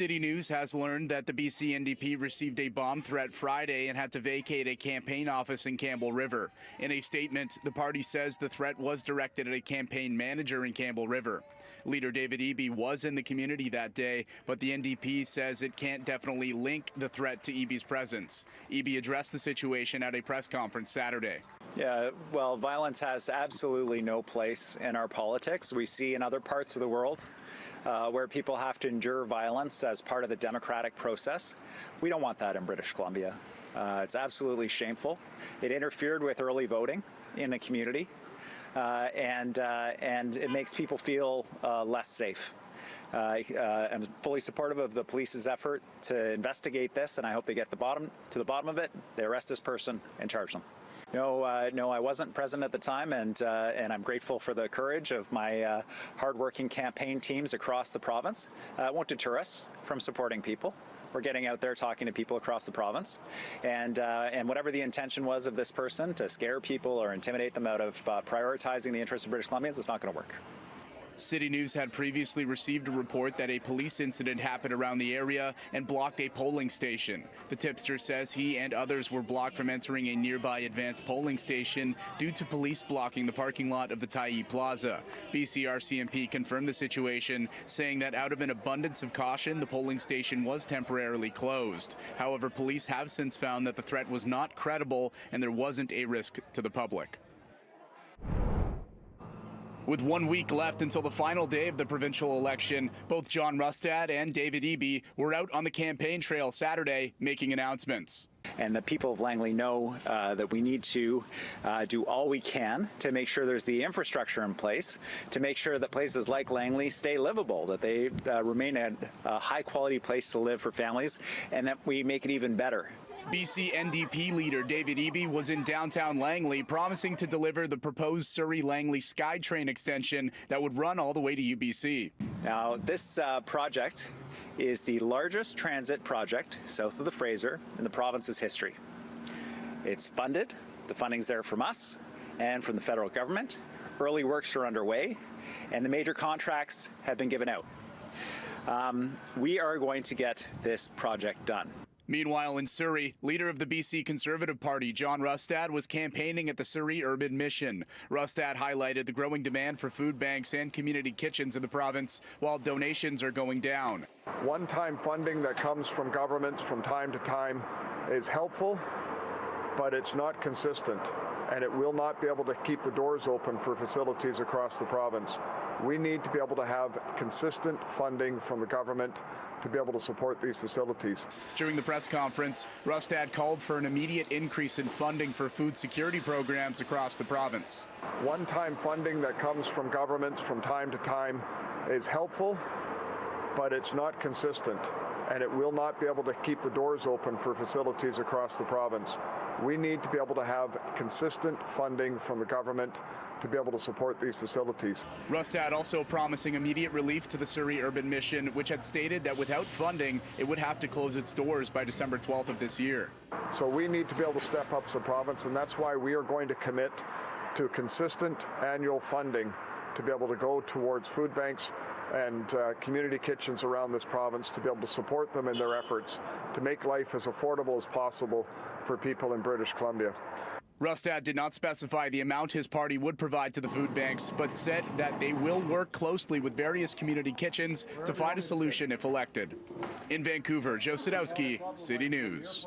City News has learned that the BC NDP received a bomb threat Friday and had to vacate a campaign office in Campbell River. In a statement, the party says the threat was directed at a campaign manager in Campbell River. Leader David Eby was in the community that day, but the NDP says it can't definitely link the threat to Eby's presence. Eby addressed the situation at a press conference Saturday. Yeah, well, violence has absolutely no place in our politics. We see in other parts of the world where people have to endure violence as part of the democratic process. We don't want that in British Columbia. It's absolutely shameful. It interfered with early voting in the community, and it makes people feel less safe. I'm fully supportive of the police's effort to investigate this, and I hope they get to the bottom of it. They arrest this person and charge them. No, I wasn't present at the time, and I'm grateful for the courage of my hardworking campaign teams across the province. It won't deter us from supporting people. We're getting out there talking to people across the province, and whatever the intention was of this person to scare people or intimidate them out of prioritizing the interests of British Columbians, it's not going to work. City News had previously received a report that a police incident happened around the area and blocked a polling station. The tipster says he and others were blocked from entering a nearby advanced polling station due to police blocking the parking lot of the Tyee Plaza. BC RCMP confirmed the situation, saying that out of an abundance of caution, the polling station was temporarily closed. However, police have since found that the threat was not credible and there wasn't a risk to the public. With 1 week left until the final day of the provincial election, both John Rustad and David Eby were out on the campaign trail Saturday making announcements. And the people of Langley know that we need to do all we can to make sure there's the infrastructure in place, to make sure that places like Langley stay livable, that they remain a high-quality place to live for families, and that we make it even better. BC NDP leader David Eby was in downtown Langley promising to deliver the proposed Surrey-Langley SkyTrain extension that would run all the way to UBC. Now, this project is the largest transit project south of the Fraser in the province's history. It's funded, the funding's there from us and from the federal government. Early works are underway and the major contracts have been given out. We are going to get this project done. Meanwhile, in Surrey, leader of the BC Conservative Party, John Rustad, was campaigning at the Surrey Urban Mission. Rustad highlighted the growing demand for food banks and community kitchens in the province, while donations are going down. One-time funding that comes from governments from time to time is helpful, but it's not consistent, and it will not be able to keep the doors open for facilities across the province. We need to be able to have consistent funding from the government to be able to support these facilities. During the press conference, Rustad called for an immediate increase in funding for food security programs across the province. One-time funding that comes from governments from time to time is helpful, but it's not consistent, and it will not be able to keep the doors open for facilities across the province. We need to be able to have consistent funding from the government to be able to support these facilities. Rustad also promising immediate relief to the Surrey Urban Mission, which had stated that without funding, it would have to close its doors by December 12th of this year. So we need to be able to step up as a province, and that's why we are going to commit to consistent annual funding to be able to go towards food banks and community kitchens around this province to be able to support them in their efforts to make life as affordable as possible for people in British Columbia. Rustad did not specify the amount his party would provide to the food banks, but said that they will work closely with various community kitchens to find a solution if elected. In Vancouver, Joe Sadowski, City News.